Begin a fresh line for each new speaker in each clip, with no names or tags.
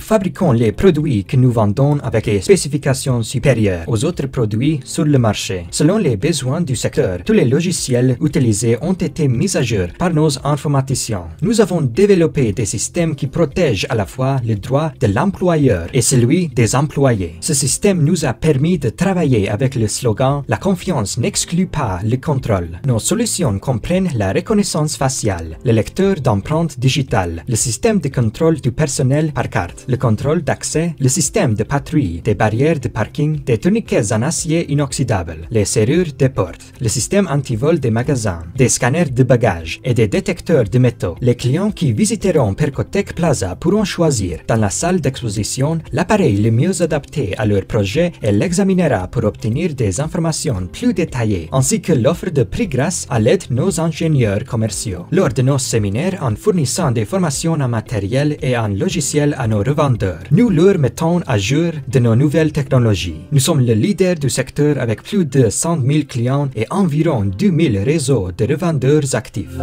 fabriquons les produits que nous vendons avec des spécifications supérieures aux autres produits sur le marché. Selon les besoins du secteur, tous les logiciels utilisés ont été mis à jour par nos informaticiens. Nous avons développé des systèmes qui protègent à la fois le droit de l'employeur et celui des employés. Ce système nous a permis de travailler avec le slogan « La confiance n'exclut pas le contrôle ». Nos solutions comprennent la reconnaissance faciale, le lecteur d'empreintes digitales, le système de contrôle du personnel par carte, le contrôle d'accès, le système de patrouille, des barrières de parking, des tourniquets en acier inoxydable, les serrures des portes, le système anti-vol des magasins, des scanners de bagages et des détecteurs de métaux. Les clients qui visiteront Percotec Plaza pourront choisir dans la salle d'exposition l'appareil le mieux adapté à leur projet et l'examinera pour obtenir des informations plus détaillées, ainsi que l'offre de prix grâce à l'aide de nos ingénieurs commerciaux. Lors de nos séminaires, en fournissant des formations en matériel et en logiciel à nos revendeurs, nous leur mettons à jour de nos nouvelles technologies. Nous sommes le leader du secteur avec plus de 100 000 clients et environ 2 000 réseaux de revendeurs actifs.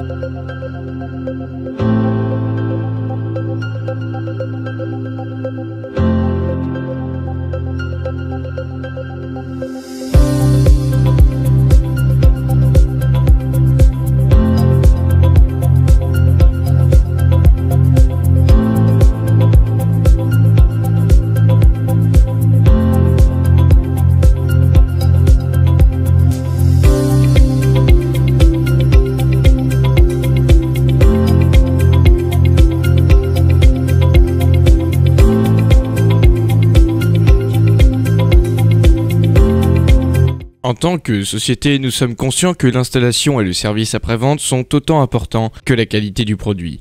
En tant que société, nous sommes conscients que l'installation et le service après-vente sont autant importants que la qualité du produit.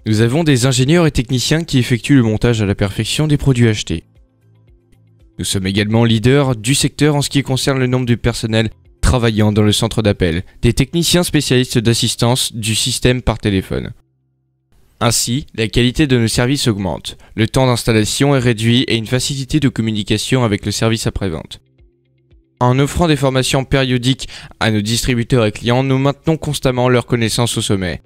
Nous avons des ingénieurs et techniciens qui effectuent le montage à la perfection des produits achetés. Nous sommes également leaders du secteur en ce qui concerne le nombre de personnel travaillant dans le centre d'appel, des techniciens spécialistes d'assistance du système par téléphone. Ainsi, la qualité de nos services augmente, le temps d'installation est réduit et une facilité de communication avec le service après-vente. En offrant des formations périodiques à nos distributeurs et clients, nous maintenons constamment leur connaissance au sommet.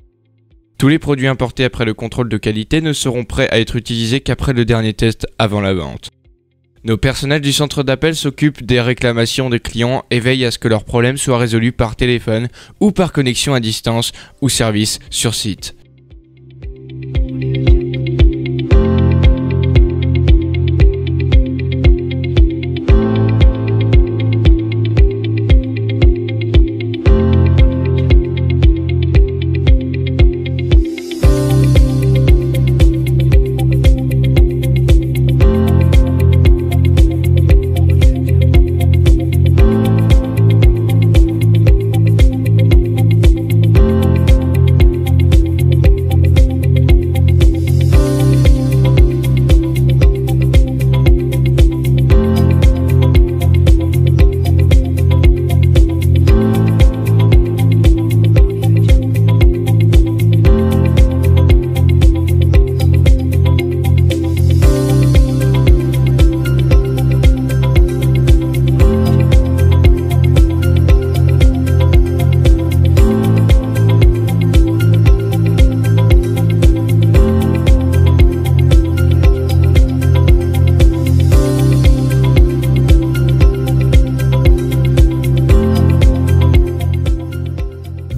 Tous les produits importés après le contrôle de qualité ne seront prêts à être utilisés qu'après le dernier test avant la vente. Nos personnels du centre d'appel s'occupent des réclamations des clients et veillent à ce que leurs problèmes soient résolus par téléphone ou par connexion à distance ou service sur site.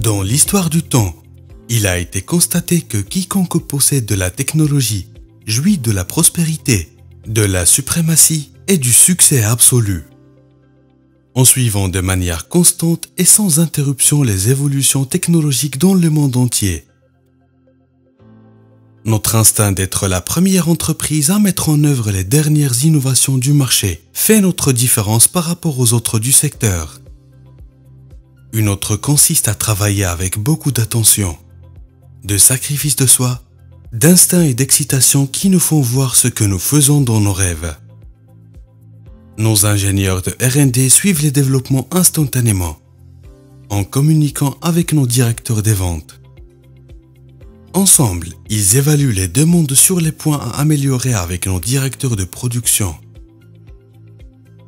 Dans l'histoire du temps, il a été constaté que quiconque possède de la technologie jouit de la prospérité, de la suprématie et du succès absolu. En suivant de manière constante et sans interruption les évolutions technologiques dans le monde entier, notre instinct d'être la première entreprise à mettre en œuvre les dernières innovations du marché fait notre différence par rapport aux autres du secteur. Une autre consiste à travailler avec beaucoup d'attention, de sacrifice de soi, d'instinct et d'excitation qui nous font voir ce que nous faisons dans nos rêves. Nos ingénieurs de R&D suivent les développements instantanément, en communiquant avec nos directeurs des ventes. Ensemble, ils évaluent les demandes sur les points à améliorer avec nos directeurs de production.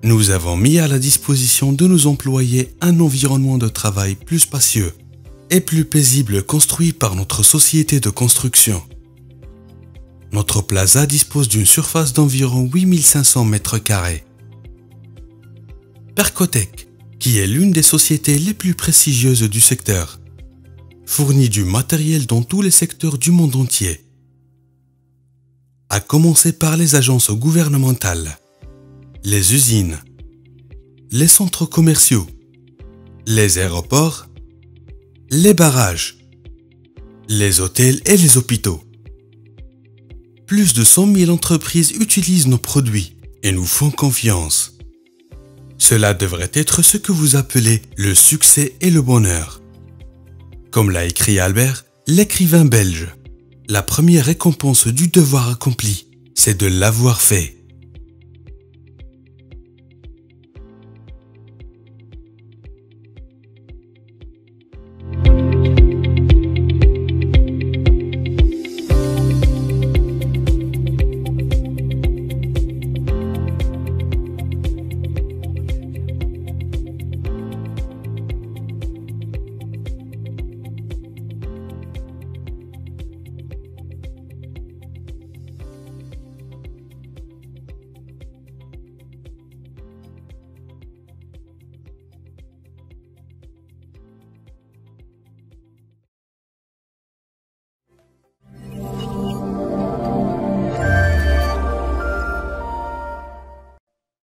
Nous avons mis à la disposition de nos employés un environnement de travail plus spacieux et plus paisible construit par notre société de construction. Notre plaza dispose d'une surface d'environ 8500 mètres carrés. Percotec, qui est l'une des sociétés les plus prestigieuses du secteur, fournit du matériel dans tous les secteurs du monde entier, à commencer par les agences gouvernementales, les usines, les centres commerciaux, les aéroports, les barrages, les hôtels et les hôpitaux. Plus de 100 000 entreprises utilisent nos produits et nous font confiance. Cela devrait être ce que vous appelez le succès et le bonheur. Comme l'a écrit Albert, l'écrivain belge, la première récompense du devoir accompli, c'est de l'avoir fait.